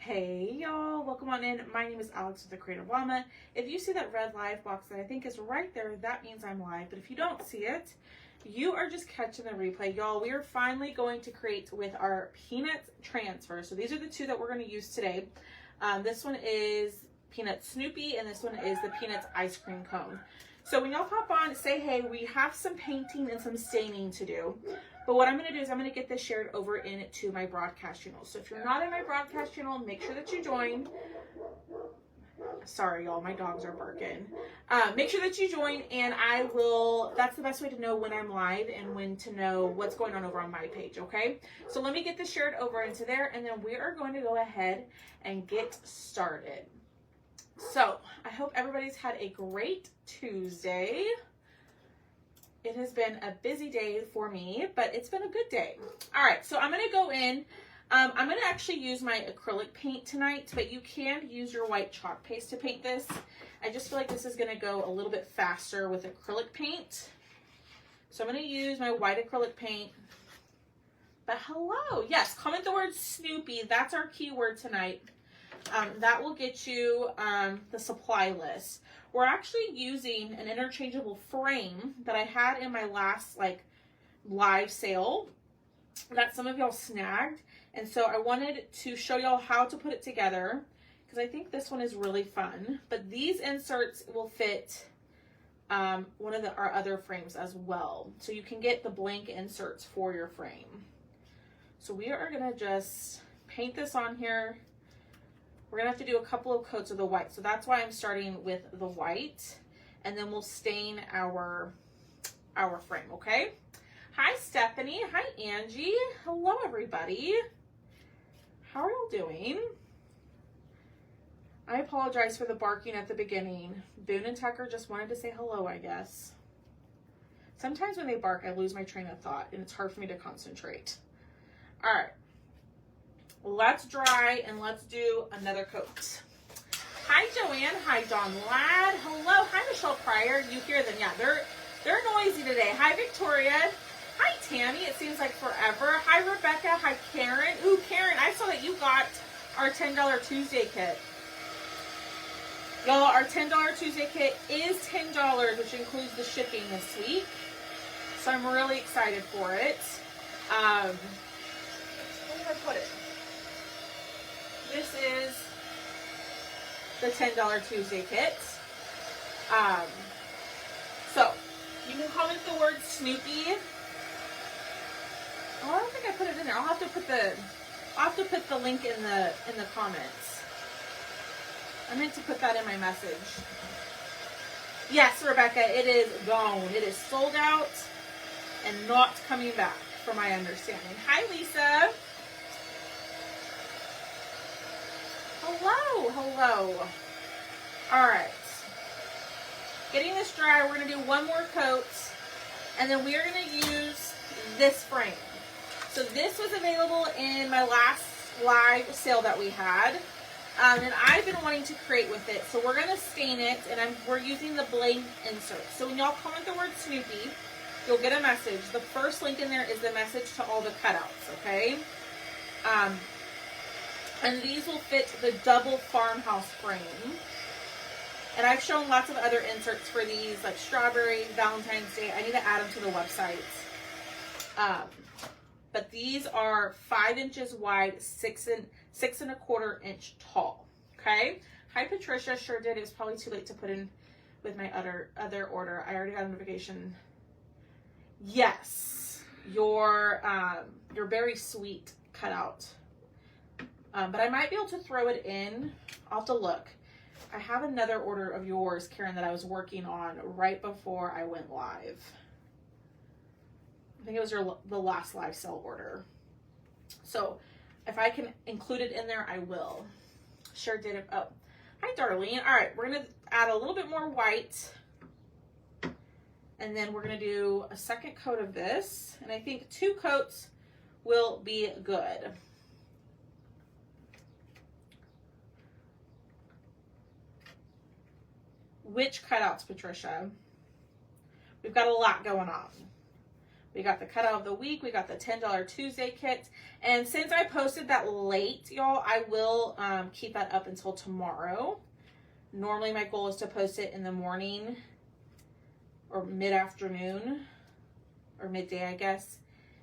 Hey y'all, welcome on in. My name is Alex with the Creative Llama. If you see that red live box that I think is right there, that means I'm live. But if you don't see it, you are just catching the replay. Y'all, we are finally going to create with our Peanuts transfer. So these are the two that we're going to use today. This one is Peanut Snoopy and this one is the Peanuts ice cream cone. So when y'all pop on, say hey, we have some painting and some staining to do. But what I'm going to do is I'm going to get this shared over into my broadcast channel. So if you're not in my broadcast channel, make sure that you join. Sorry, y'all, my dogs are barking. Make sure that you join and I will, that's the best way to know when I'm live and when to know what's going on over on my page, okay? So let me get this shared over into there and then we are going to go ahead and get started. So I hope everybody's had a great Tuesday. It has been a busy day for me, but it's been a good day. All right, so I'm going to go in. I'm going to actually use my acrylic paint tonight, but you can use your white chalk paste to paint this. I just feel like this is going to go a little bit faster with acrylic paint. So I'm going to use my white acrylic paint. But hello, yes, comment the word Snoopy. That's our keyword tonight. That will get you the supply list. We're actually using an interchangeable frame that I had in my last live sale that some of y'all snagged. And so I wanted to show y'all how to put it together because I think this one is really fun. But these inserts will fit one of our other frames as well. So you can get the blank inserts for your frame. So we are going to just paint this on here. We're going to have to do a couple of coats of the white. So that's why I'm starting with the white. And then we'll stain our frame, okay? Hi, Stephanie. Hi, Angie. Hello, everybody. How are y'all doing? I apologize for the barking at the beginning. Boone and Tucker just wanted to say hello, I guess. Sometimes when they bark, I lose my train of thought, and it's hard for me to concentrate. All right. Let's dry and let's do another coat. Hi, Joanne. Hi, Dawn Ladd. Hello. Hi, Michelle Pryor. You hear them? Yeah, they're noisy today. Hi, Victoria. Hi, Tammy. It seems like forever. Hi, Rebecca. Hi, Karen. Ooh, Karen, I saw that you got our $10 Tuesday kit. Y'all, our $10 Tuesday kit is $10, which includes the shipping this week. So I'm really excited for it. Where did I put it? This is the $10 Tuesday kit. So you can comment the word Snoopy. Oh, I don't think I put it in there. I'll have to put the link in the comments. I meant to put that in my message. Yes, Rebecca, it is gone. It is sold out and not coming back, from my understanding. Hi, Lisa. Hello, hello. All right. Getting this dry, we're going to do one more coat, and then we are going to use this frame. So this was available in my last live sale that we had, and I've been wanting to create with it. So we're going to stain it, and we're using the blank insert. So when y'all comment the word Snoopy, you'll get a message. The first link in there is the message to all the cutouts, okay? And these will fit the double farmhouse frame. And I've shown lots of other inserts for these, like strawberry, Valentine's Day. I need to add them to the website. But these are 5 inches wide, 6 1/4 inch tall. Okay. Hi, Patricia. Sure did. It was probably too late to put in with my other order. I already got a notification. Yes, your very sweet cutout. But I might be able to throw it in. I'll have to look. I have another order of yours, Karen, that I was working on right before I went live. I think it was the last live sale order. So if I can include it in there, I will. Sure did it. Oh, hi, Darlene. All right, we're going to add a little bit more white. And then we're going to do a second coat of this. And I think 2 coats will be good. Which cutouts, Patricia? We've got a lot going on. We got the cutout of the week. We got the $10 Tuesday kit. And since I posted that late, y'all, I will keep that up until tomorrow. Normally my goal is to post it in the morning or mid-afternoon or midday, I guess.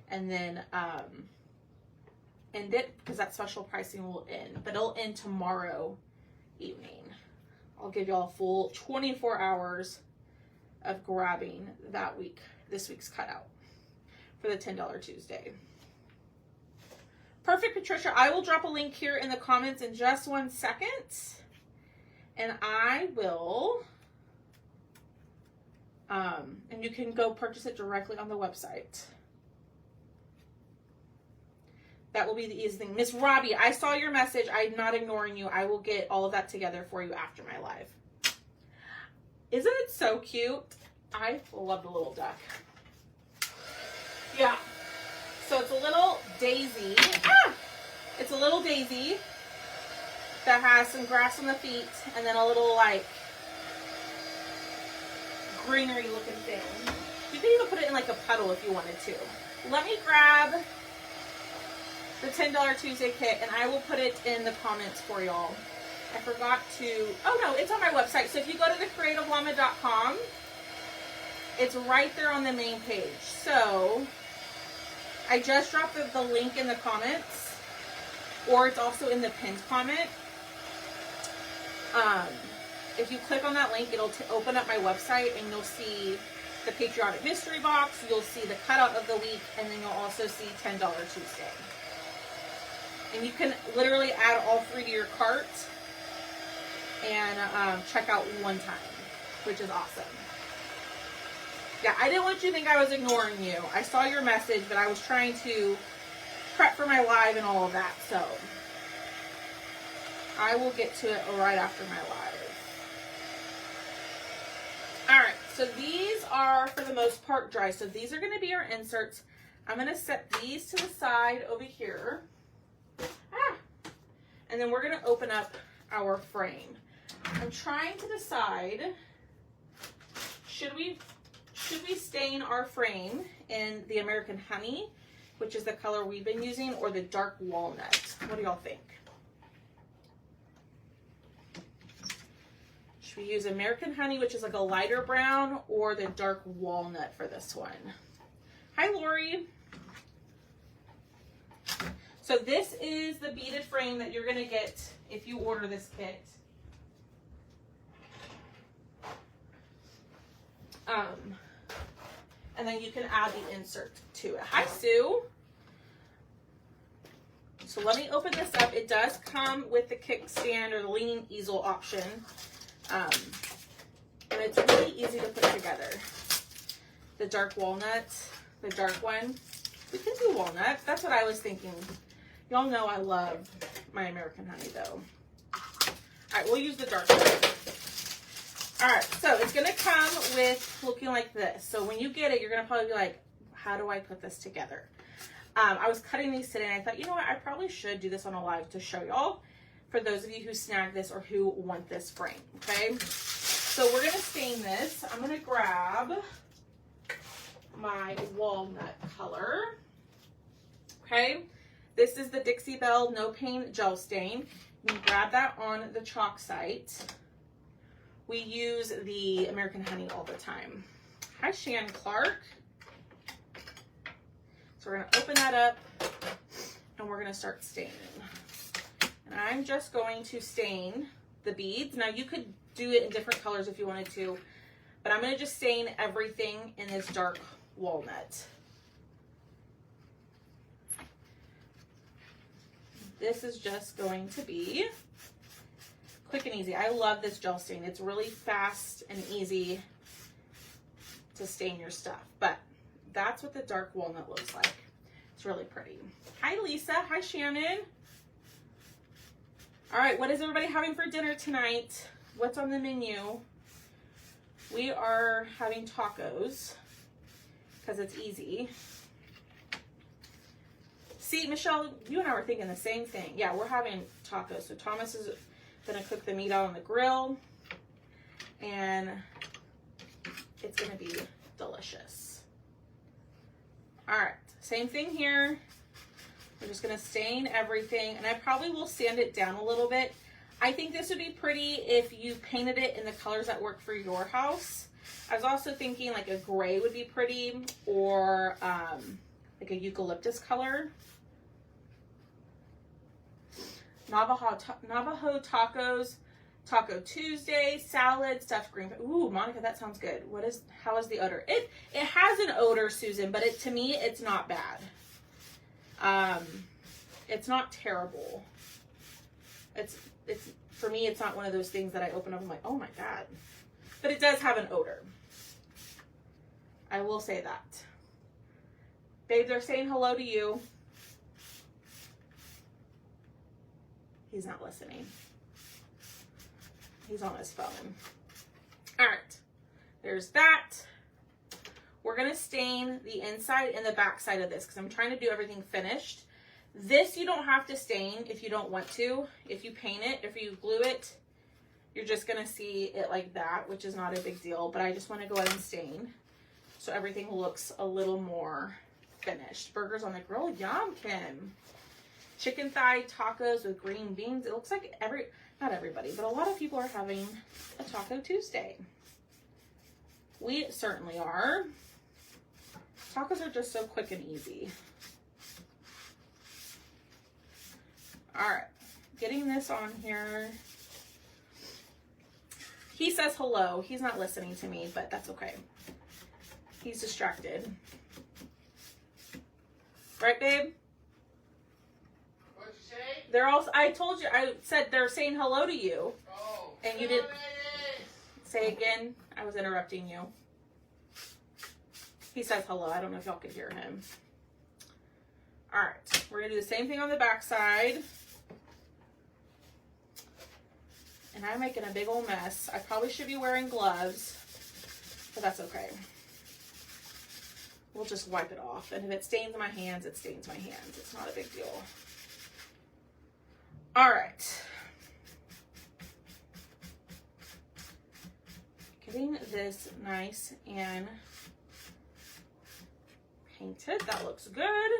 And then end it because that special pricing will end. But it'll end tomorrow evening. I'll give y'all a full 24 hours of grabbing this week's cutout for the $10 Tuesday. Perfect, Patricia. I will drop a link here in the comments in just 1 second. And I will, and you can go purchase it directly on the website. That will be the easiest thing. Miss Robbie, I saw your message. I'm not ignoring you. I will get all of that together for you after my live. Isn't it so cute? I love the little duck. Yeah. So it's a little daisy. It's a little daisy that has some grass on the feet and then a little like greenery looking thing. You can even put it in like a puddle if you wanted to. Let me grab the $10 Tuesday kit and I will put it in the comments for y'all. I forgot to, oh no, it's on my website. So if you go to thecreativellama.com, it's right there on the main page. So I just dropped the link in the comments, or it's also in the pinned comment. If you click on that link, it'll open up my website and you'll see the Patriotic Mystery Box, you'll see the cutout of the week, and then you'll also see $10 Tuesday. And you can literally add all three to your cart and check out one time, which is awesome. Yeah, I didn't want you to think I was ignoring you. I saw your message, but I was trying to prep for my live and all of that, so I will get to it right after my live. Alright, so these are, for the most part, dry. So these are going to be our inserts. I'm going to set these to the side over here. And then we're going to open up our frame. I'm trying to decide, should we stain our frame in the American Honey, which is the color we've been using, or the dark walnut? What do y'all think? Should we use American Honey, which is like a lighter brown, or the dark walnut for this one? Hi, Lori. So this is the beaded frame that you're going to get if you order this kit. And then you can add the insert to it. Hi, Sue. So let me open this up. It does come with the kickstand or the leaning easel option. And it's really easy to put together. The dark walnut, the dark one. We can do walnut. That's what I was thinking. Y'all know I love my American Honey though. Alright, we'll use the dark one. Alright, so it's going to come with looking like this. So when you get it, you're going to probably be like, how do I put this together? I was cutting these today and I thought, you know what, I probably should do this on a live to show y'all, for those of you who snag this or who want this frame, okay? So we're going to stain this. I'm going to grab my walnut color, okay? This is the Dixie Belle No Pain Gel Stain. You can grab that on the chalk site. We use the American Honey all the time. Hi, Shan Clark. So we're going to open that up and we're going to start staining. And I'm just going to stain the beads. Now you could do it in different colors if you wanted to, but I'm going to just stain everything in this dark walnut. This is just going to be quick and easy. I love this gel stain. It's really fast and easy to stain your stuff, but that's what the dark walnut looks like. It's really pretty. Hi, Lisa. Hi, Shannon. All right, what is everybody having for dinner tonight? What's on the menu? We are having tacos because it's easy. See, Michelle, you and I were thinking the same thing. Yeah, we're having tacos. So Thomas is going to cook the meat out on the grill, and it's going to be delicious. All right, same thing here. We're just gonna stain everything, and I probably will sand it down a little bit. I think this would be pretty if you painted it in the colors that work for your house. I was also thinking like a gray would be pretty, or like a eucalyptus color. Navajo tacos, Taco Tuesday, salad, stuffed green. Ooh, Monica, that sounds good. How is the odor? It has an odor, Susan, but to me, it's not bad. It's not terrible. It's for me, it's not one of those things that I open up and I'm like, oh my God. But it does have an odor. I will say that. Babe, they're saying hello to you. He's not listening. He's on his phone. All right, there's that. We're gonna stain the inside and the back side of this because I'm trying to do everything finished. This you don't have to stain if you don't want to. If you paint it, if you glue it, you're just gonna see it like that, which is not a big deal, but I just wanna go ahead and stain so everything looks a little more finished. Burgers on the grill, yum, Kim. Chicken thigh tacos with green beans. It looks like not everybody, but a lot of people are having a Taco Tuesday. We certainly are. Tacos are just so quick and easy. All right, getting this on here. He says hello. He's not listening to me, but that's okay. He's distracted. Right, babe? What'd you say? They're all. I told you. I said they're saying hello to you. Oh. And you didn't say again. I was interrupting you. He says hello. I don't know if y'all could hear him. All right, we're gonna do the same thing on the back side. And I'm making a big old mess. I probably should be wearing gloves, but that's okay. We'll just wipe it off. And if it stains my hands, it stains my hands. It's not a big deal. All right. Getting this nice and painted. That looks good.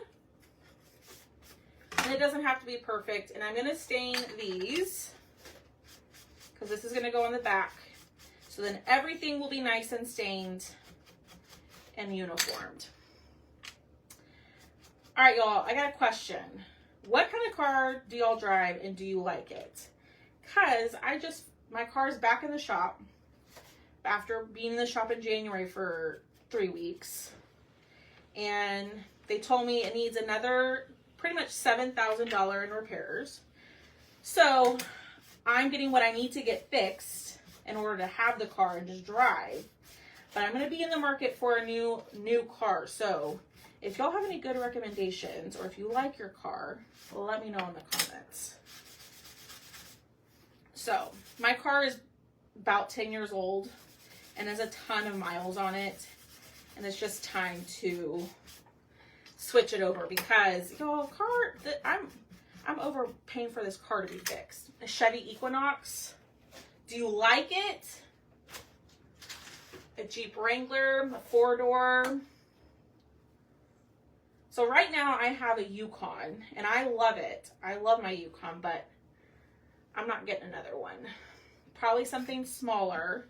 And it doesn't have to be perfect. And I'm going to stain these because this is going to go on the back. So then everything will be nice and stained and uniformed. All right, y'all, I got a question. What kind of car do y'all drive and do you like it? Because my car's back in the shop after being in the shop in January for 3 weeks. And they told me it needs another pretty much $7,000 in repairs. So I'm getting what I need to get fixed in order to have the car and just drive. But I'm going to be in the market for a new car. So if y'all have any good recommendations or if you like your car, let me know in the comments. So my car is about 10 years old and has a ton of miles on it. And it's just time to switch it over because y'all, I'm overpaying for this car to be fixed. A Chevy Equinox. Do you like it? A Jeep Wrangler, a 4-door. So right now I have a Yukon and I love it. I love my Yukon, but I'm not getting another one. Probably something smaller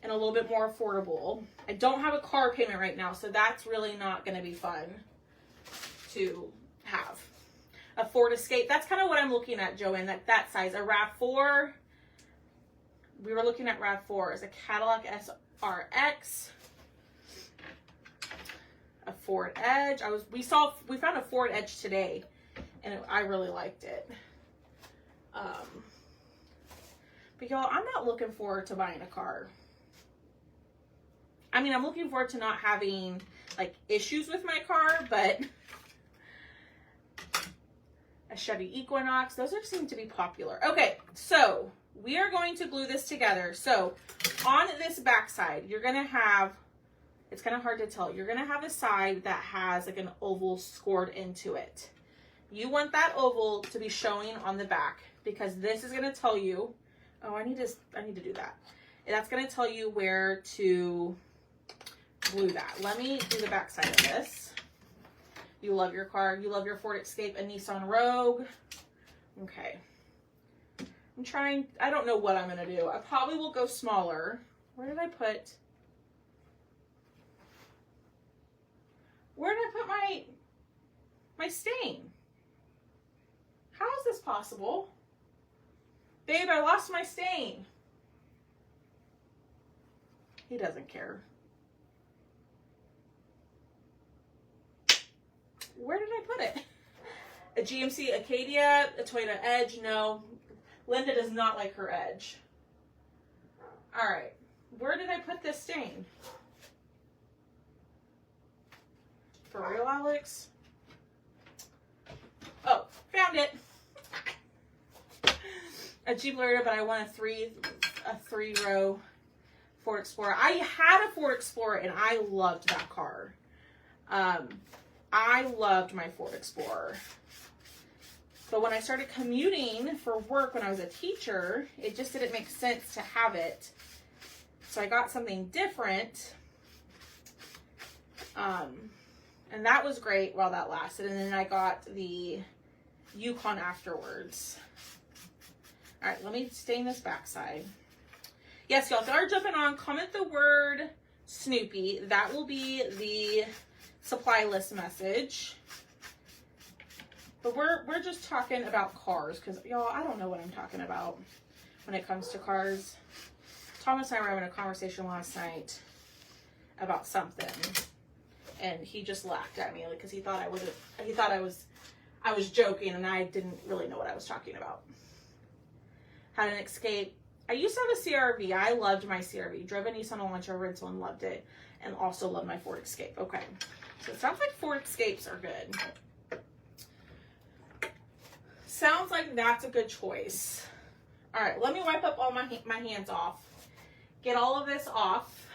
and a little bit more affordable. I don't have a car payment right now, so that's really not going to be fun to have. A Ford Escape, that's kind of what I'm looking at, Joanne, that size. A RAV4, we were looking at RAV4 as a Cadillac SRX. A Ford Edge. We found a Ford Edge today, and I really liked it. But y'all, I'm not looking forward to buying a car. I mean, I'm looking forward to not having like issues with my car, but a Chevy Equinox, those seem to be popular. Okay, so we are going to glue this together. So on this back side, you're gonna have, it's kind of hard to tell, you're gonna have a side that has like an oval scored into it. You want that oval to be showing on the back because this is gonna tell you, oh, I need to do that. That's gonna tell you where to glue that. Let me do the back side of this. You love your car. You love your Ford Escape and Nissan Rogue. Okay. I'm trying, I don't know what I'm going to do. I probably will go smaller. Where did I put my stain? How is this possible? Babe, I lost my stain. He doesn't care. Where did I put it? A GMC Acadia, a Toyota Edge. No, Linda does not like her Edge. All right, where did I put this stain? For real, Alex? Oh, found it. A Jeep Lariat, but I want a three-row Ford Explorer. I had a Ford Explorer and I loved that car. I loved my Ford Explorer. But when I started commuting for work when I was a teacher, it just didn't make sense to have it. So I got something different. And that was great while that lasted. And then I got the Yukon afterwards. All right, let me stain this backside. Yes, y'all, if y'all are jumping on, comment the word Snoopy. That will be the supply list message. But we're just talking about cars because, y'all, I don't know what I'm talking about when it comes to cars. Thomas and I were having a conversation last night about something, and he just laughed at me because he thought I was joking, and I didn't really know what I was talking about. Had an Escape. I used to have a CRV. I loved my CRV. Drove a Nissan Elantra rental and loved it, and also loved my Ford Escape. Okay, so it sounds like Ford Escapes are good. Sounds like that's a good choice. All right, let me wipe up all my hands off. Get all of this off,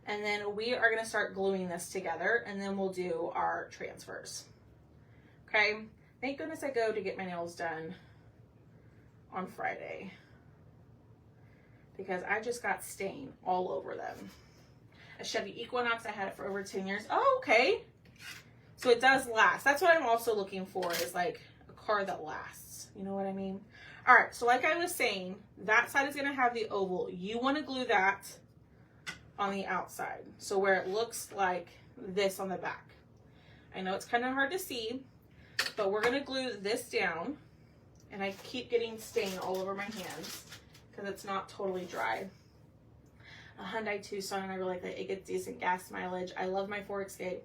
and then we are going to start gluing this together, and then we'll do our transfers. Okay, thank goodness I go to get my nails done on Friday because I just got stain all over them. A Chevy Equinox, I had it for over 10 years. Oh, okay. So it does last. That's what I'm also looking for, is like a car that lasts. You know what I mean? All right, so like I was saying, that side is gonna have the oval. You wanna glue that on the outside. So where it looks like this on the back. I know it's kind of hard to see, but we're gonna glue this down. And I keep getting stain all over my hands because it's not totally dry. A Hyundai Tucson, and I really like that. It gets decent gas mileage. I love my Ford Escape.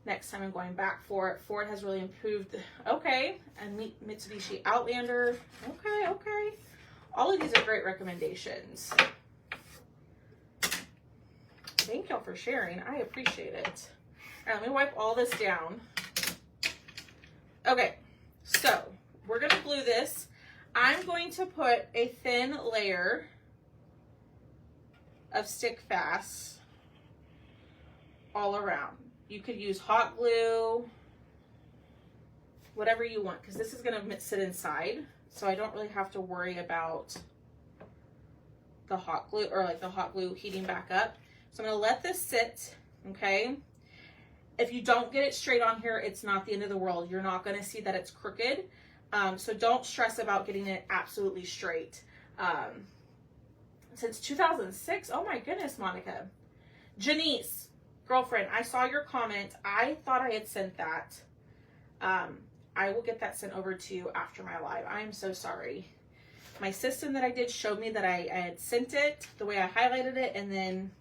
Next time I'm going back for it. Ford has really improved. Okay. And Mitsubishi Outlander. Okay, okay. All of these are great recommendations. Thank y'all for sharing. I appreciate it. All right, let me wipe all this down. Okay, so we're going to glue this. I'm going to put a thin layer of Stick Fast all around. You could use hot glue, whatever you want, because this is going to sit inside, so I don't really have to worry about the hot glue, or like the hot glue heating back up. So I'm going to let this sit, okay? If you don't get it straight on here, it's not the end of the world. You're not going to see that it's crooked. So don't stress about getting it absolutely straight. Since 2006, oh my goodness, Monica. Janice, girlfriend, I saw your comment. I thought I had sent that. I will get that sent over to you after my live. I am so sorry. My system that I did showed me that I had sent it the way I highlighted it, and then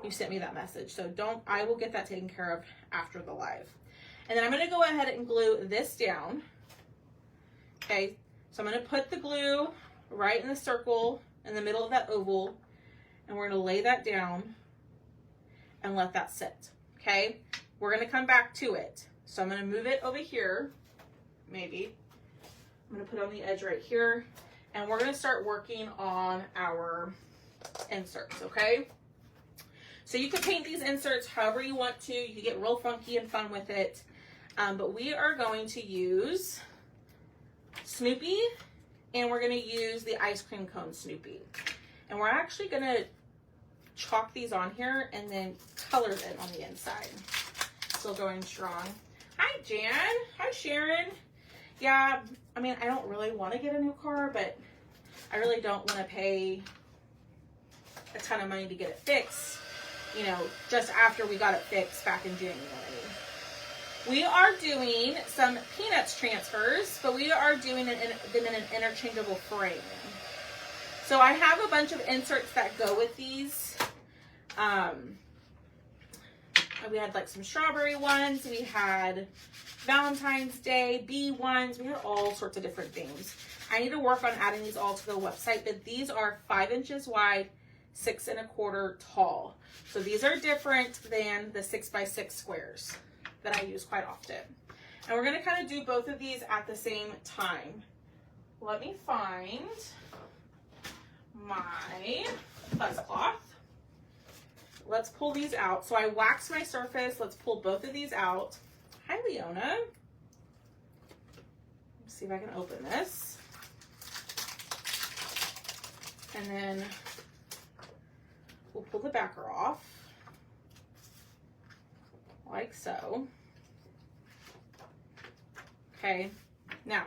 you sent me that message. So I will get that taken care of after the live. And then I'm going to go ahead and glue this down. Okay, so I'm going to put the glue right in the circle in the middle of that oval, and we're going to lay that down and let that sit. Okay, we're going to come back to it. So I'm going to move it over here, maybe. I'm going to put it on the edge right here, and we're going to start working on our inserts, okay? So you can paint these inserts however you want to. You can get real funky and fun with it, but we are going to use Snoopy, and we're going to use the ice cream cone Snoopy. And we're actually going to chalk these on here and then color them on the inside. Still going strong. Hi, Jan. Hi, Sharon. Yeah, I mean, I don't really want to get a new car, but I really don't want to pay a ton of money to get it fixed, you know, just after we got it fixed back in January. We are doing some Peanuts transfers, but we are doing them in an interchangeable frame. So I have a bunch of inserts that go with these. We had like some strawberry ones. We had Valentine's Day, bee ones. We had all sorts of different things. I need to work on adding these all to the website, but these are 5 inches wide, 6 1/4 tall. So these are different than the 6x6 squares that I use quite often. And we're gonna kind of do both of these at the same time. Let me find my fuzz cloth. Let's pull these out. So I waxed my surface. Let's pull both of these out. Hi, Leona. Let's see if I can open this. And then we'll pull the backer off, like so. Okay, now,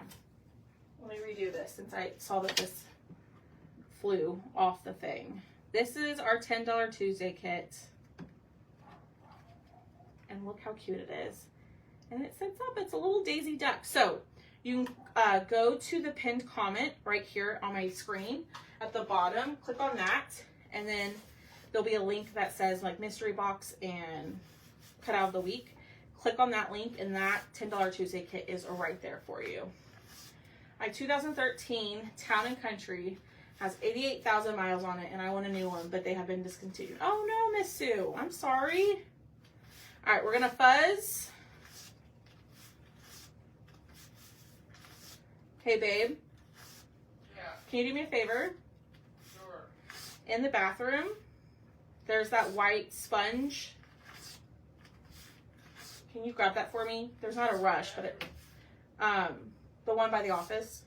let me redo this since I saw that this flew off the thing. This is our $10 Tuesday kit. And look how cute it is. And it sits up, it's a little daisy duck. So you can go to the pinned comment right here on my screen at the bottom, click on that, and then there'll be a link that says like mystery box and cut out of the week. Click on that link and that $10 Tuesday kit is right there for you. My 2013 Town and Country has 88,000 miles on it and I want a new one, but they have been discontinued. Oh no, Miss Sue, I'm sorry. All right, we're gonna fuzz. Hey babe. Yeah. Can you do me a favor? Sure. In the bathroom, there's that white sponge. Can you grab that for me? There's not a rush, but it, the one by the office.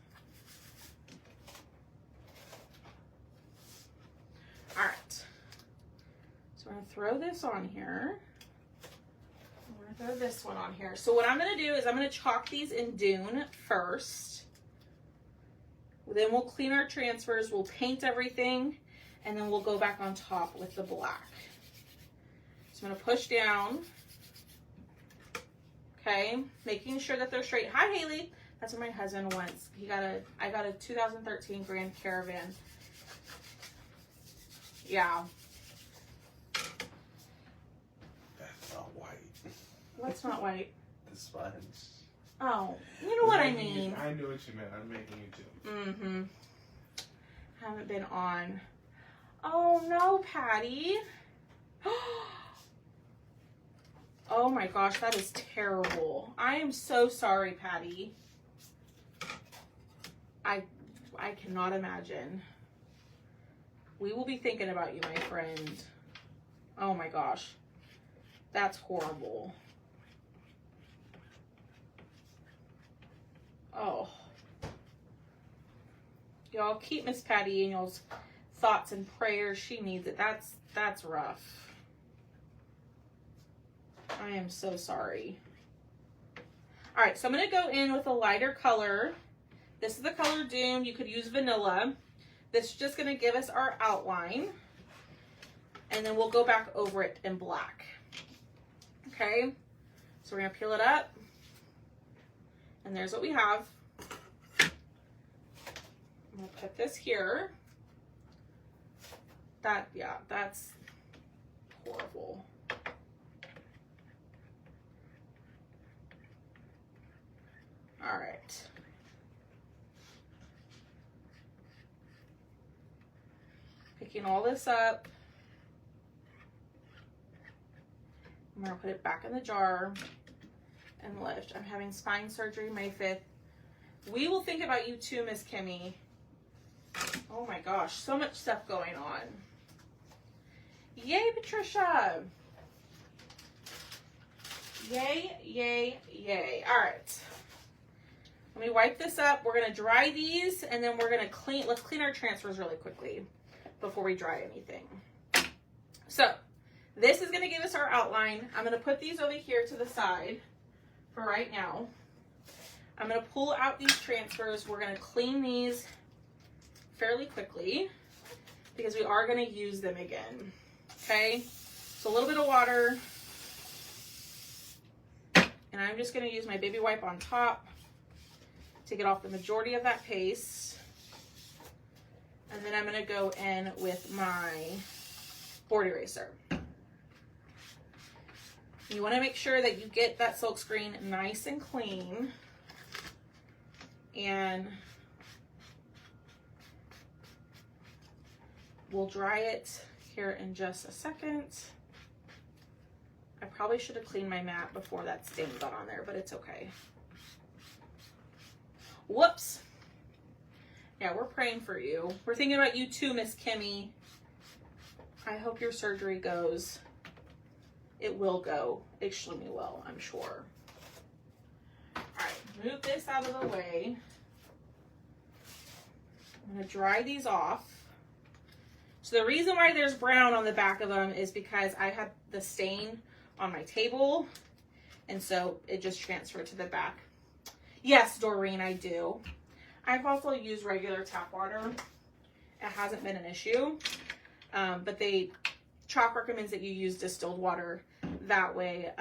All right. So we're gonna throw this on here. We're gonna throw this one on here. So what I'm gonna do is I'm gonna chalk these in Dune first. Then we'll clean our transfers, we'll paint everything, and then we'll go back on top with the black. So I'm gonna push down. Okay, making sure that they're straight. Hi, Haley. That's what my husband wants. I got a 2013 Grand Caravan. Yeah. That's not white. What's not white? The sponge. Oh, you know what I mean. I knew what you meant. I'm making you too. Mm-hmm. Haven't been on. Oh no, Patty. Oh my gosh, that is terrible. I am so sorry, Patty. I cannot imagine. We will be thinking about you, my friend. Oh my gosh. That's horrible. Oh. Y'all keep Miss Patty in y'all's thoughts and prayers. She needs it. That's rough. I am so sorry. All right, so I'm gonna go in with a lighter color. This is the color Dune. You could use vanilla. This is just gonna give us our outline. And then we'll go back over it in black. Okay, so we're gonna peel it up. And there's what we have. I'm gonna put this here. That's horrible. All right. Picking all this up. I'm gonna put it back in the jar and lift. I'm having spine surgery May 5th. We will think about you too, Miss Kimmy. Oh my gosh, so much stuff going on. Yay, Patricia. Yay, yay, yay. All right. Let me wipe this up. We're gonna dry these and then we're gonna let's clean our transfers really quickly before we dry anything. So this is gonna give us our outline. I'm gonna put these over here to the side for right now. I'm going to pull out these transfers. We're going to clean these fairly quickly because we are going to use them again. Okay, so a little bit of water. And I'm just going to use my baby wipe on top to get off the majority of that paste. And then I'm going to go in with my board eraser. You want to make sure that you get that silk screen nice and clean. And we'll dry it here in just a second. I probably should have cleaned my mat before that stain got on there, but it's okay. Whoops. Yeah, we're praying for you. We're thinking about you too, Miss Kimmy. I hope your surgery goes. It will go extremely well, I'm sure. All right, move this out of the way. I'm gonna dry these off. So the reason why there's brown on the back of them is because I had the stain on my table, and so it just transferred to the back. Yes, Doreen, I do. I've also used regular tap water. It hasn't been an issue, but chalk recommends that you use distilled water. That way,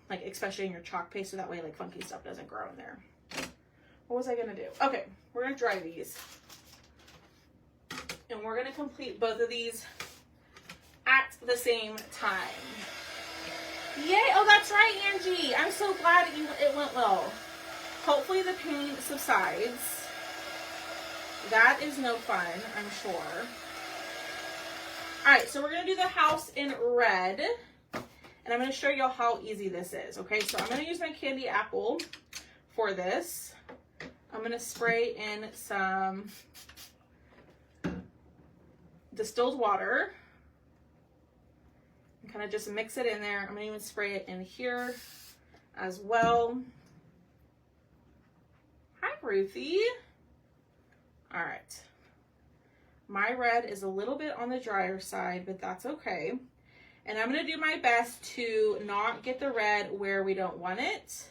like especially in your chalk paste, so that way like funky stuff doesn't grow in there. What was I gonna do? Okay, we're gonna dry these. And we're gonna complete both of these at the same time. Yay! Oh, that's right, Angie. I'm so glad it went well. Hopefully the pain subsides. That is no fun, I'm sure. All right, so we're gonna do the house in red. And I'm gonna show y'all how easy this is, okay? So I'm gonna use my candy apple for this. I'm gonna spray in some distilled water and kind of just mix it in there. I'm gonna even spray it in here as well. Hi, Ruthie. All right. My red is a little bit on the drier side, but that's okay. And I'm gonna do my best to not get the red where we don't want it,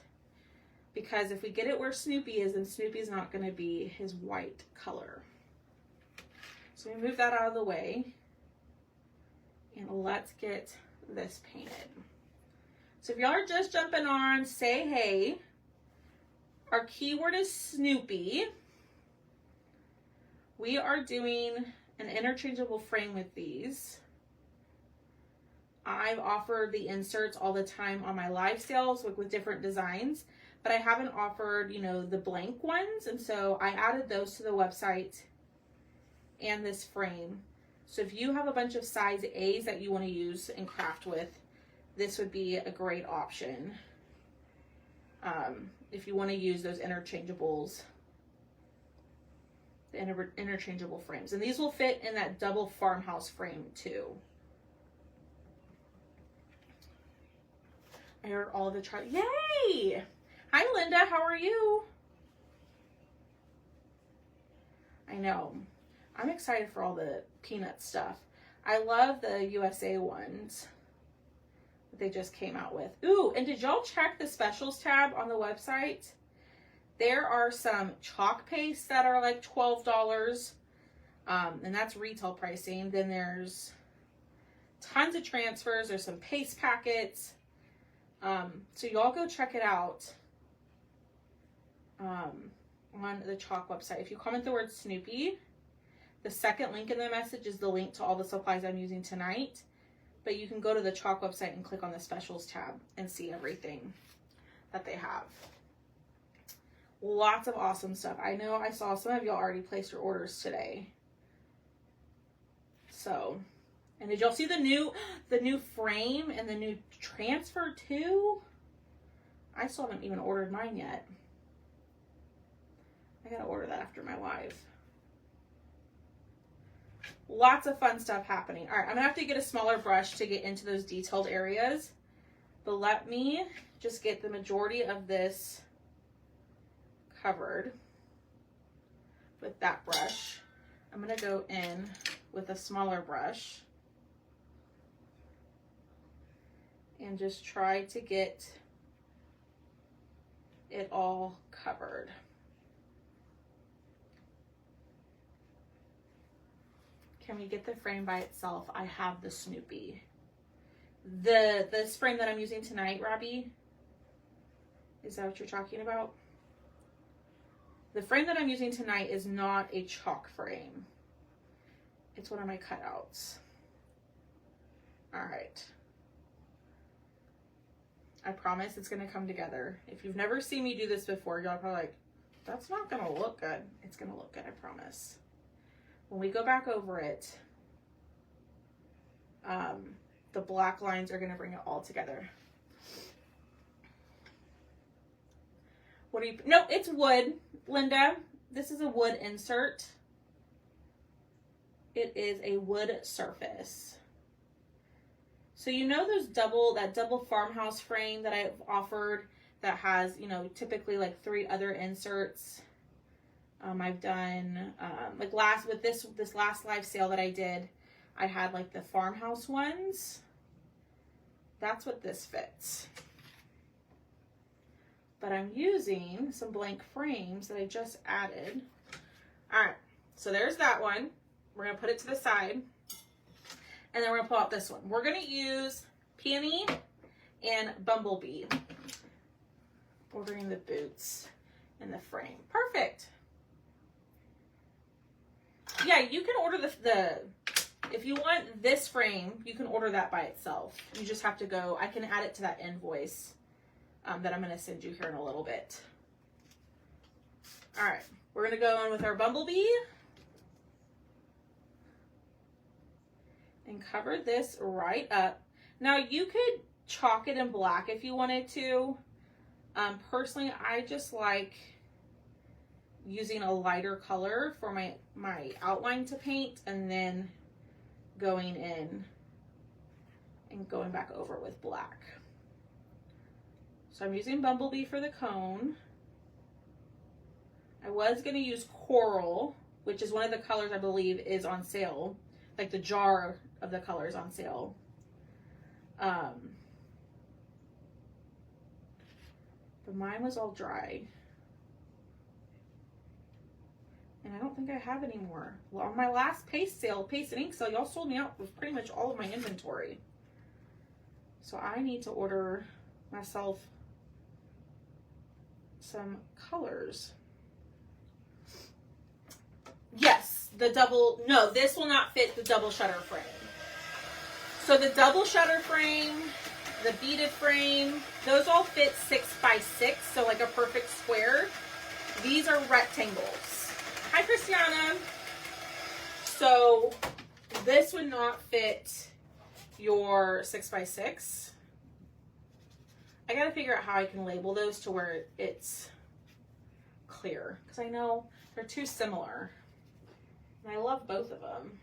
because if we get it where Snoopy is, then Snoopy's not gonna be his white color. So we move that out of the way, and let's get this painted. So if y'all are just jumping on, say hey. Our keyword is Snoopy. We are doing an interchangeable frame with these. I've offered the inserts all the time on my live sales with different designs, but I haven't offered, you know, the blank ones. And so I added those to the website and this frame. So if you have a bunch of size A's that you want to use and craft with, this would be a great option. If you want to use those interchangeables, the interchangeable frames. And these will fit in that double farmhouse frame too. I heard all the Yay! Hi, Linda. How are you? I know. I'm excited for all the peanut stuff. I love the USA ones that they just came out with. Ooh, and did y'all check the specials tab on the website? There are some chalk pastes that are like $12, and that's retail pricing. Then there's tons of transfers. There's some paste packets. So y'all go check it out on the chalk website. If you comment the word Snoopy, the second link in the message is the link to all the supplies I'm using tonight. But you can go to the chalk website and click on the specials tab and see everything that they have. Lots of awesome stuff. I know I saw some of y'all already placed your orders today. So, and did y'all see the new frame and the new transfer too? I still haven't even ordered mine yet. I gotta order that after my live. Lots of fun stuff happening. All right, I'm gonna have to get a smaller brush to get into those detailed areas, but let me just get the majority of this covered with that brush. I'm gonna go in with a smaller brush and just try to get it all covered. Can we get the frame by itself? I have the Snoopy. This frame that I'm using tonight, Robbie, is that what you're talking about? The frame that I'm using tonight is not a chalk frame. It's one of my cutouts. All right. I promise it's gonna come together. If you've never seen me do this before, y'all probably like, that's not gonna look good. It's gonna look good, I promise. When we go back over it, the black lines are gonna bring it all together. What do you, no, it's wood, Linda. This is a wood insert. It is a wood surface. So you know that double farmhouse frame that I've offered that has, you know, typically like 3 other inserts. I've done like this last live sale that I did, I had like the farmhouse ones. That's what this fits. But I'm using some blank frames that I just added. All right, so there's that one. We're gonna put it to the side. And then we're gonna pull out this one. We're gonna use Peony and Bumblebee. Ordering the boots and the frame. Perfect. Yeah, you can order the if you want this frame, you can order that by itself. You just have to go, I can add it to that invoice that I'm gonna send you here in a little bit. All right, we're gonna go in with our Bumblebee and cover this right up. Now you could chalk it in black if you wanted to. Personally, I just like using a lighter color for my outline to paint and then going in and going back over with black. So I'm using Bumblebee for the cone. I was gonna use Coral, which is one of the colors I believe is on sale. Like the jar of the colors on sale. But mine was all dry. And I don't think I have any more. Well, on my last paste and ink sale, y'all sold me out with pretty much all of my inventory. So I need to order myself some colors. Yes, no, this will not fit the double shutter frame. So the double shutter frame, the beaded frame, those all fit 6 by 6, so like a perfect square. These are rectangles. Hi, Christiana. So this would not fit your 6 by 6. I gotta figure out how I can label those to where it's clear, because I know they're too similar. And I love both of them.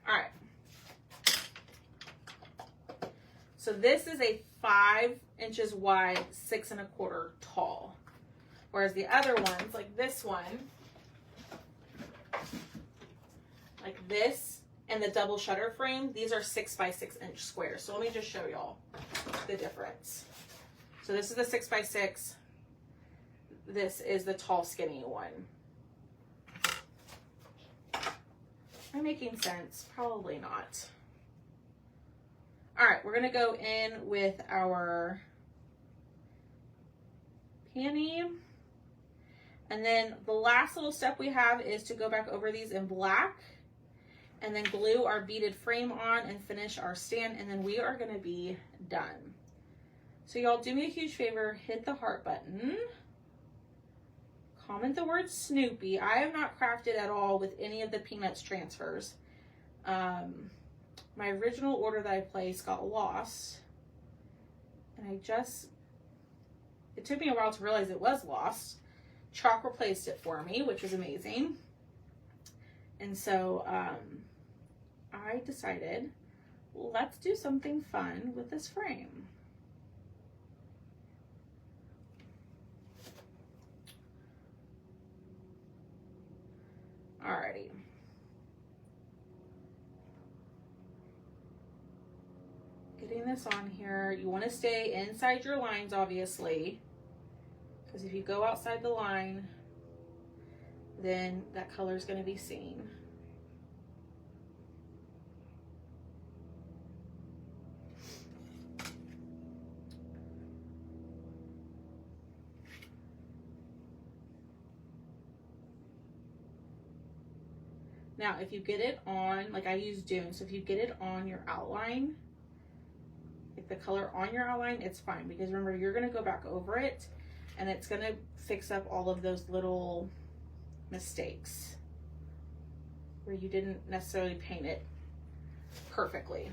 All right. So this is a 5 inches wide, 6 1/4 tall. Whereas the other ones, like this one, like this, and the double shutter frame, these are 6 by 6 inch squares. So let me just show y'all the difference. So this is the 6 by 6. This is the tall, skinny one. Am I making sense? Probably not. All right, we're gonna go in with our peony. And then the last little step we have is to go back over these in black and then glue our beaded frame on and finish our stand, and then we are gonna be done. So y'all do me a huge favor, hit the heart button. Comment the word Snoopy. I have not crafted at all with any of the Peanuts transfers. My original order that I placed got lost. And it took me a while to realize it was lost. Chalk replaced it for me, which was amazing. And so I decided, let's do something fun with this frame. Alrighty. Getting this on here. You want to stay inside your lines, obviously. Because if you go outside the line, then that color is going to be seen. Now, if you get it on, like I use Dune, so if you get it on your outline, like the color on your outline, it's fine. Because remember, you're going to go back over it, and it's going to fix up all of those little mistakes where you didn't necessarily paint it perfectly.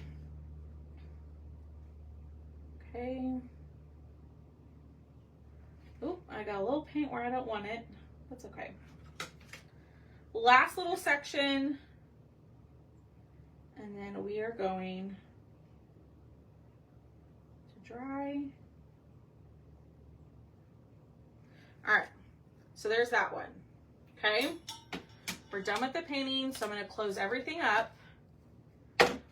Okay. Oop, I got a little paint where I don't want it. That's okay. Last little section, and then we are going to dry. All right, so there's that one. Okay, we're done with the painting, so I'm going to close everything up.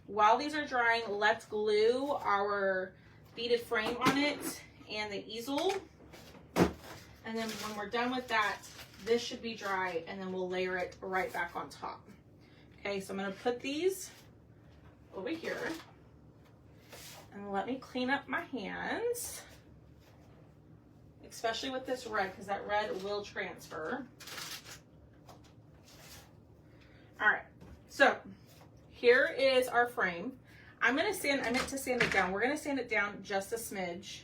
While these are drying, let's glue our beaded frame on it and the easel. And then when we're done with that, this should be dry, and then we'll layer it right back on top. Okay, so I'm going to put these over here, and let me clean up my hands, especially with this red, because that red will transfer. All right, so here is our frame. I meant to sand it down. We're going to sand it down just a smidge,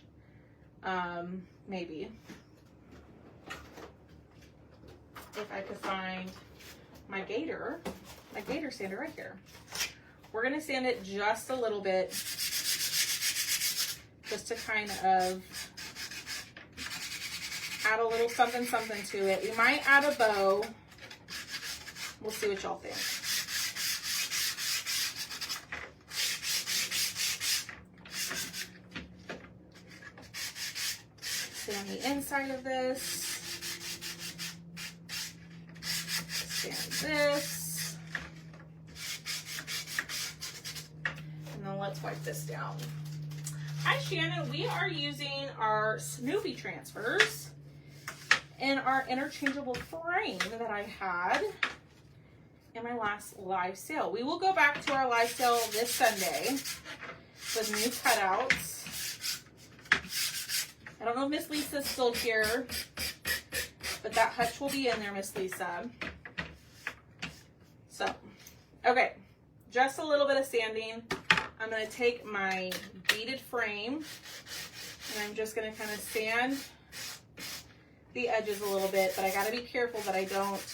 maybe. If I could find my gator sander right here. We're going to sand it just a little bit, just to kind of add a little something to it. We might add a bow. We'll see what y'all think. Sand the inside of this. This, and then let's wipe this down. Hi Shannon, we are using our Snoopy transfers in our interchangeable frame that I had in my last live sale. We will go back to our live sale this Sunday with new cutouts. I don't know if Miss Lisa's still here, but that hutch will be in there, Miss Lisa. So, okay, just a little bit of sanding. I'm going to take my beaded frame, and I'm just going to kind of sand the edges a little bit, but I got to be careful that I don't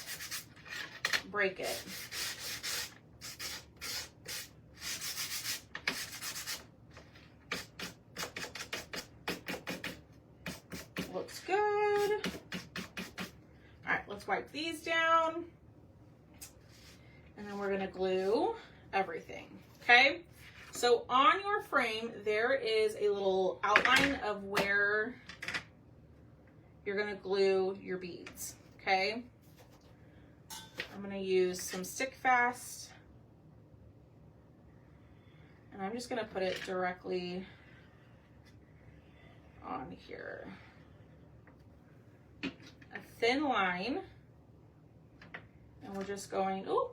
break it. Looks good. All right, let's wipe these down. And then we're going to glue everything, okay? So on your frame, there is a little outline of where you're going to glue your beads, okay? I'm going to use some Stick Fast, and I'm just going to put it directly on here. A thin line, and we're just going, ooh,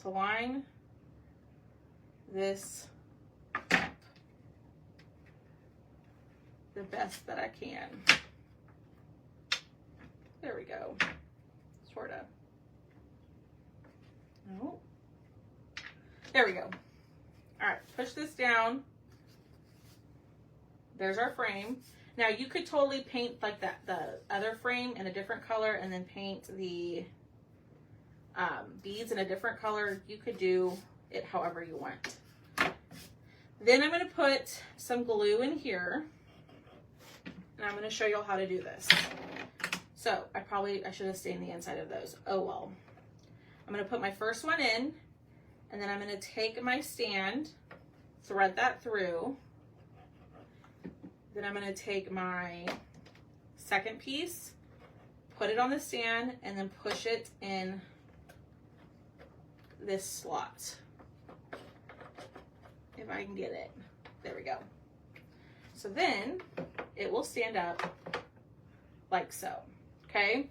to line this up the best that I can. There we go. Sort of. Oh. There we go. All right, push this down. There's our frame. Now you could totally paint like that, the other frame in a different color, and then paint the beads in a different color. You could do it however you want. Then I'm going to put some glue in here, and I'm going to show y'all how to do this. So I should have stained the inside of those. Oh well. I'm going to put my first one in, and then I'm going to take my stand, thread that through. Then I'm going to take my second piece, put it on the stand, and then push it in this slot. If I can get it. There we go. So then it will stand up like so. Okay?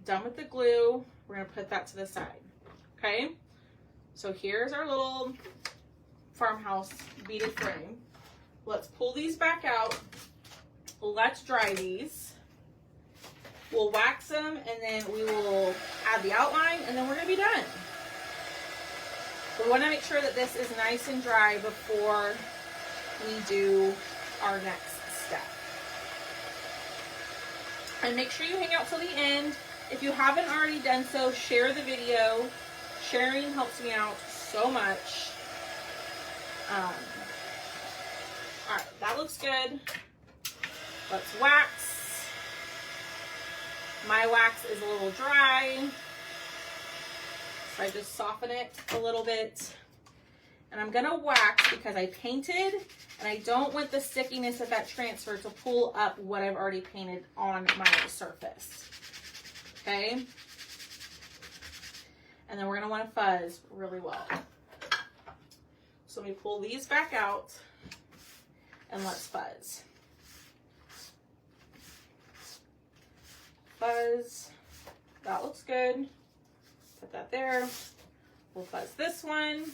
Done with the glue. We're going to put that to the side. Okay? So here's our little farmhouse beaded frame. Let's pull these back out. Let's dry these. We'll wax them, and then we will add the outline, and then we're going to be done. We want to make sure that this is nice and dry before we do our next step. And make sure you hang out till the end. If you haven't already done so, share the video. Sharing helps me out so much. All right, that looks good. Let's wax. My wax is a little dry, so I just soften it a little bit. And I'm gonna wax because I painted, and I don't want the stickiness of that transfer to pull up what I've already painted on my surface. Okay? And then we're gonna wanna fuzz really well. So let me pull these back out, and let's fuzz. Fuzz. That looks good. Put that there. We'll fuzz this one.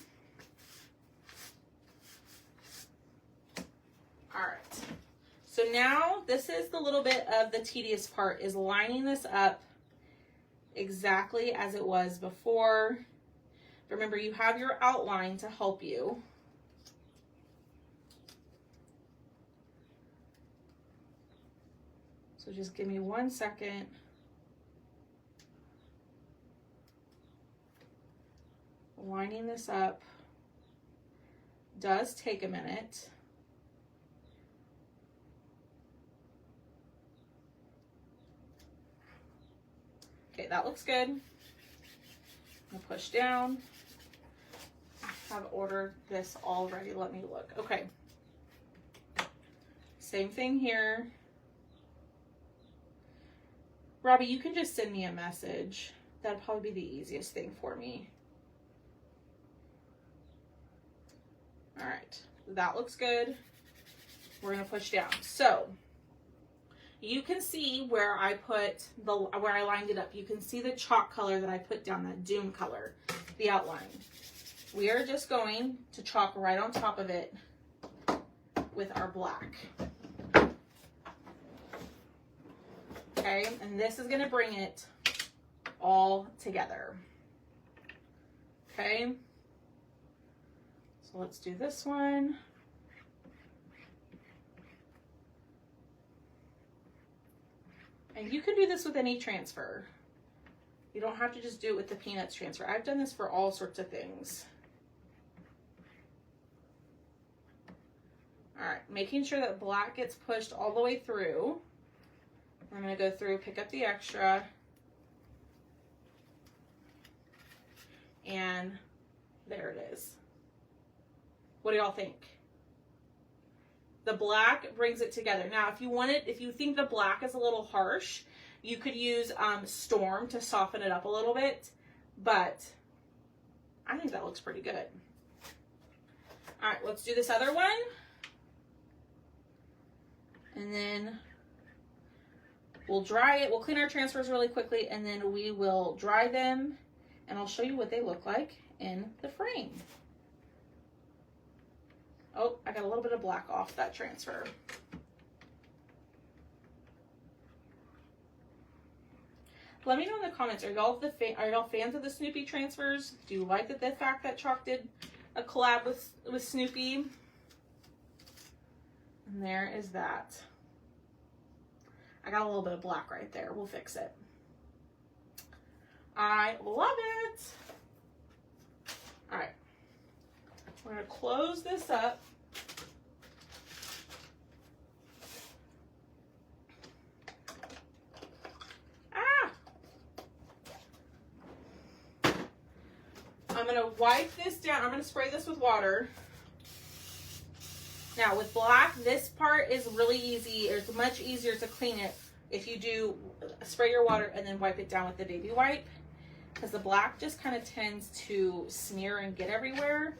All right. So now this is the little bit of the tedious part, is lining this up exactly as it was before. Remember, you have your outline to help you. So just give me 1 second. Lining this up does take a minute. Okay, that looks good. I'm gonna push down. I have ordered this already. Let me look. Okay. Same thing here. Robbie, you can just send me a message. That'd probably be the easiest thing for me. All right, that looks good. We're gonna push down. So you can see where I put where I lined it up. You can see the chalk color that I put down, that dune color, the outline. We are just going to chalk right on top of it with our black. Okay, and this is gonna bring it all together. Okay, so let's do this one. And you can do this with any transfer. You don't have to just do it with the Peanuts transfer. I've done this for all sorts of things. All right, making sure that black gets pushed all the way through. I'm gonna go through, pick up the extra, and there it is. What do y'all think? The black brings it together. Now, if you think the black is a little harsh, you could use Storm to soften it up a little bit, but I think that looks pretty good. All right, let's do this other one. And then we'll dry it. We'll clean our transfers really quickly, and then we will dry them, and I'll show you what they look like in the frame. Oh, I got a little bit of black off that transfer. Let me know in the comments, are y'all fans of the Snoopy transfers? Do you like the fact that Chalk did a collab with Snoopy? And there is that. I got a little bit of black right there. We'll fix it. I love it. All right. We're going to close this up. I'm going to wipe this down. I'm going to spray this with water. Now with black, this part is really easy. It's much easier to clean it if you do spray your water and then wipe it down with the baby wipe, because the black just kind of tends to smear and get everywhere.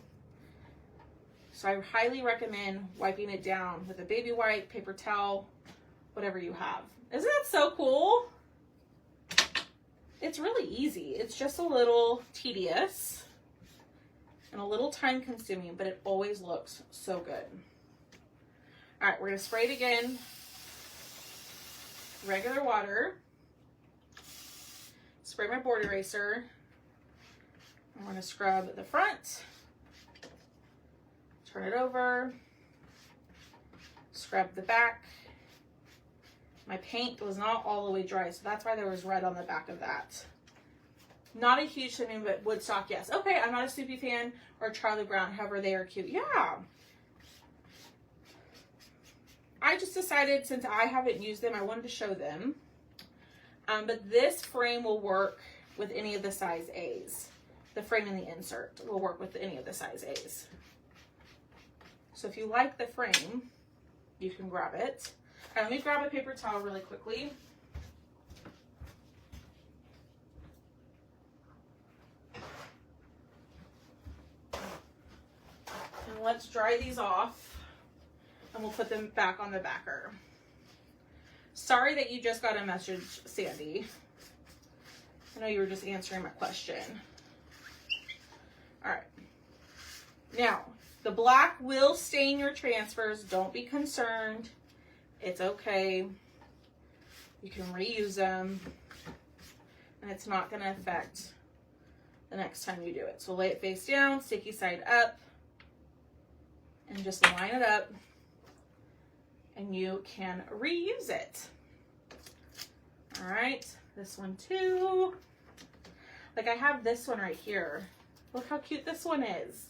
So I highly recommend wiping it down with a baby wipe, paper towel, whatever you have. Isn't that so cool? It's really easy. It's just a little tedious and a little time consuming, but it always looks so good. All right, we're gonna spray it again. Regular water. Spray my board eraser. I'm gonna scrub the front. Turn it over. Scrub the back. My paint was not all the way dry, so that's why there was red on the back of that. Not a huge fan, but Woodstock, yes. Okay, I'm not a Snoopy fan or Charlie Brown, however they are cute. Yeah. I just decided since I haven't used them, I wanted to show them. But this frame will work with any of the size A's. The frame and the insert will work with any of the size A's. So if you like the frame, you can grab it. All right, let me grab a paper towel really quickly. And let's dry these off, and we'll put them back on the backer. Sorry that you just got a message, Sandy. I know you were just answering my question. All right. Now, the black will stain your transfers. Don't be concerned. It's okay. You can reuse them. And it's not going to affect the next time you do it. So lay it face down, sticky side up, and just line it up. And you can reuse it. All right, this one too. Like I have this one right here. Look how cute this one is.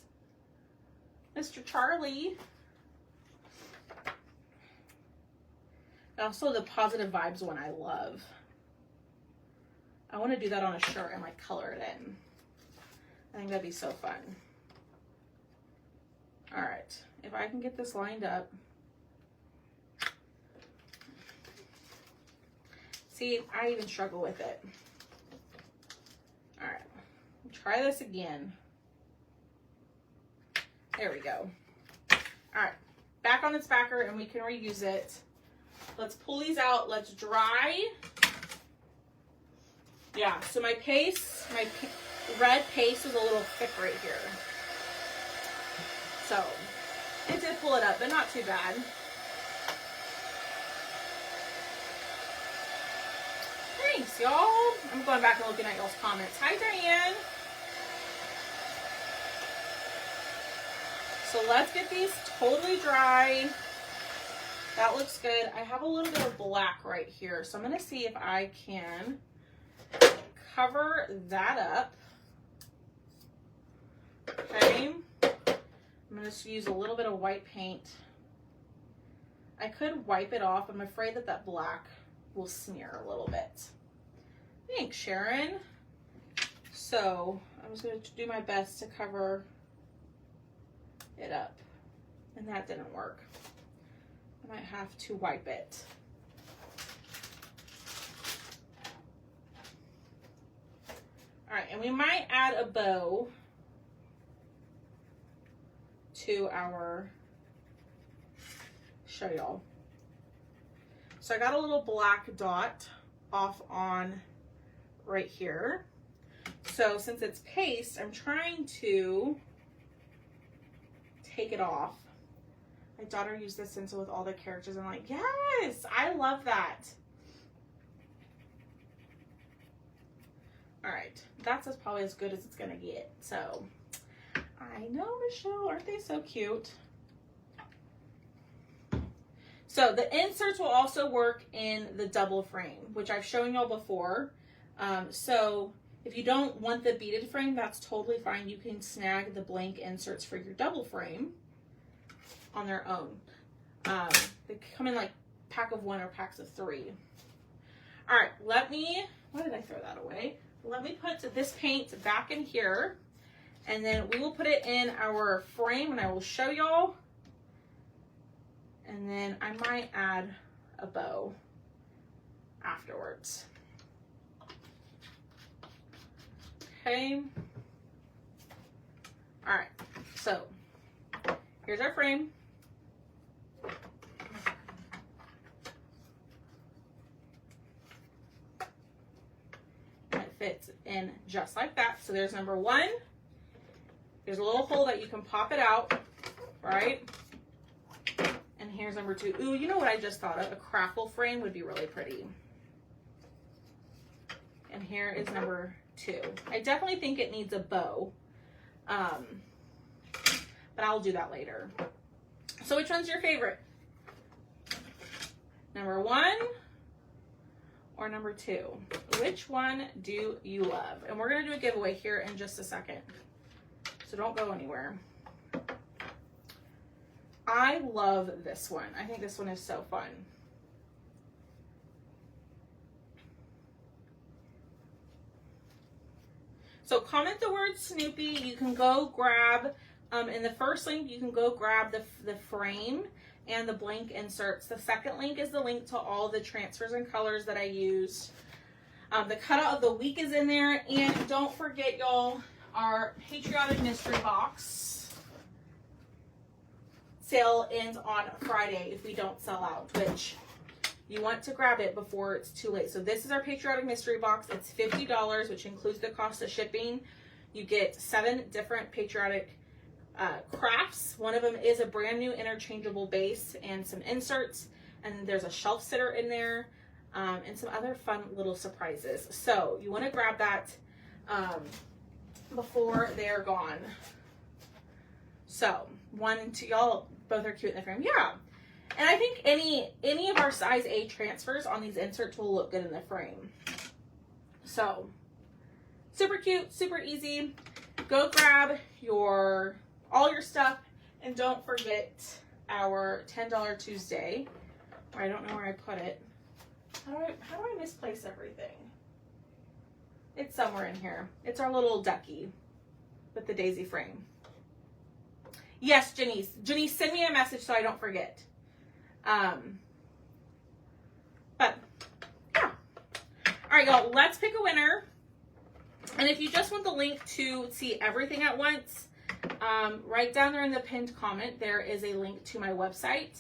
Mr. Charlie. Also the positive vibes one I love. I want to do that on a shirt and like color it in. I think that'd be so fun. All right, if I can get this lined up. See, I even struggle with it. All right, try this again. There we go. All right, back on its backer and we can reuse it. Let's pull these out. Let's dry. Yeah, so my paste, my red paste is a little thick right here. So it did pull it up, but not too bad. Thanks, y'all. I'm going back and looking at y'all's comments. Hi, Diane. So let's get these totally dry. That looks good. I have a little bit of black right here. So I'm going to see if I can cover that up. Okay. I'm going to use a little bit of white paint. I could wipe it off. I'm afraid that that black will smear a little bit. Thanks, Sharon. So I'm just going to do my best to cover it up. And that didn't work. I might have to wipe it. All right, and we might add a bow to our, show y'all. So I got a little black dot off on right here. So since it's paste, I'm trying to take it off. My daughter used this stencil with all the characters. I'm like, yes, I love that. All right, that's probably as good as it's gonna get. So I know, Michelle, aren't they so cute? So the inserts will also work in the double frame, which I've shown y'all before. So if you don't want the beaded frame, that's totally fine. You can snag the blank inserts for your double frame on their own. They come in like pack of 1 or packs of 3. All right, why did I throw that away? Let me put this paint back in here, and then we will put it in our frame and I will show y'all. And then I might add a bow afterwards. Okay. All right, so here's our frame. in just like that. So there's number 1. There's a little hole that you can pop it out, right? And here's number 2. Ooh, you know what I just thought of? A crackle frame would be really pretty. And here is number 2. I definitely think it needs a bow, but I'll do that later. So which one's your favorite? Number 1 or number 2? Which one do you love? And we're going to do a giveaway here in just a second. So don't go anywhere. I love this one. I think this one is so fun. So comment the word Snoopy. You can go grab, in the first link, you can go grab the frame and the blank inserts. The second link is the link to all the transfers and colors that I used. The cutout of the week is in there. And don't forget, y'all, our Patriotic Mystery Box sale ends on Friday if we don't sell out, which you want to grab it before it's too late. So this is our Patriotic Mystery Box. It's $50, which includes the cost of shipping. You get 7 different patriotic crafts. One of them is a brand new interchangeable base and some inserts, and there's a shelf sitter in there, and some other fun little surprises. So you want to grab that before they're gone. So 1 and 2, y'all both are cute in the frame. Yeah. And I think any of our size A transfers on these inserts will look good in the frame. So super cute, super easy. Go grab all your stuff, and don't forget our $10 Tuesday. I don't know where I put it. How do I misplace everything? It's somewhere in here. It's our little ducky with the daisy frame. Yes, Janice. Janice, send me a message so I don't forget. But yeah. All right, y'all, let's pick a winner. And if you just want the link to see everything at once, right down there in the pinned comment, there is a link to my website.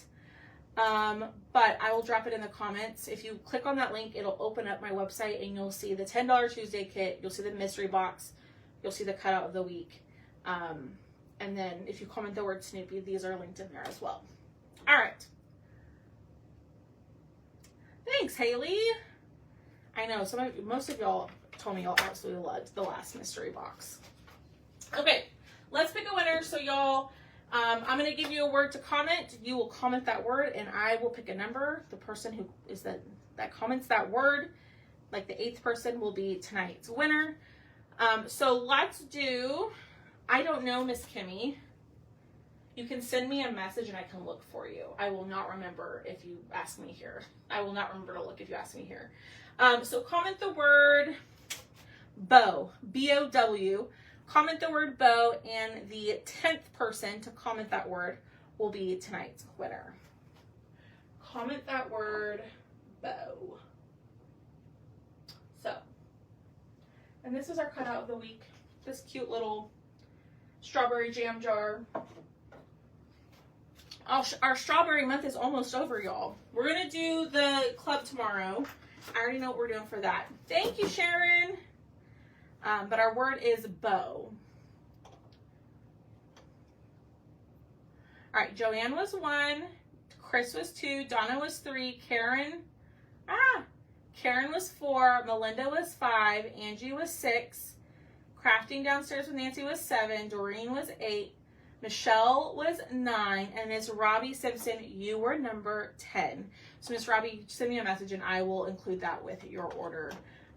But I will drop it in the comments. If you click on that link, it'll open up my website and you'll see the $10 Tuesday kit. You'll see the mystery box. You'll see the cutout of the week. And then if you comment the word Snoopy, these are linked in there as well. All right. Thanks, Haley. I know most of y'all told me y'all absolutely loved the last mystery box. Okay, let's pick a winner. So y'all, I'm going to give you a word to comment. You will comment that word and I will pick a number. The person who is that comments that word, like the 8th person, will be tonight's winner. So let's do, I don't know, Miss Kimmy. You can send me a message and I can look for you. I will not remember if you ask me here. I will not remember to look if you ask me here. So comment the word bow, B-O-W. Comment the word bow, and the 10th person to comment that word will be tonight's winner. Comment that word bow. So, and this is our cutout of the week. This cute little strawberry jam jar. Our strawberry month is almost over, y'all. We're going to do the club tomorrow. I already know what we're doing for that. Thank you, Sharon. But our word is bow. All right, Joanne was 1. Chris was 2. Donna was 3. Karen was 4. Melinda was 5. Angie was 6. Crafting Downstairs with Nancy was 7. Doreen was 8. Michelle was 9, and Miss Robbie Simpson, you were number 10. So Miss Robbie, send me a message and I will include that with your order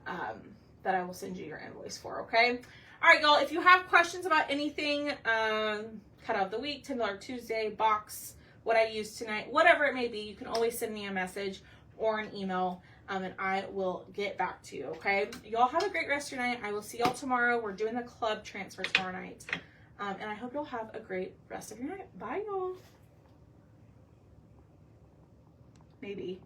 that I will send you your invoice for, okay? All right, y'all, if you have questions about anything, cut out of the week, $10 Tuesday, box, what I used tonight, whatever it may be, you can always send me a message or an email, and I will get back to you, okay? Y'all have a great rest of your night. I will see y'all tomorrow. We're doing the club transfer tomorrow night. And I hope you'll have a great rest of your night. Bye, y'all. Maybe.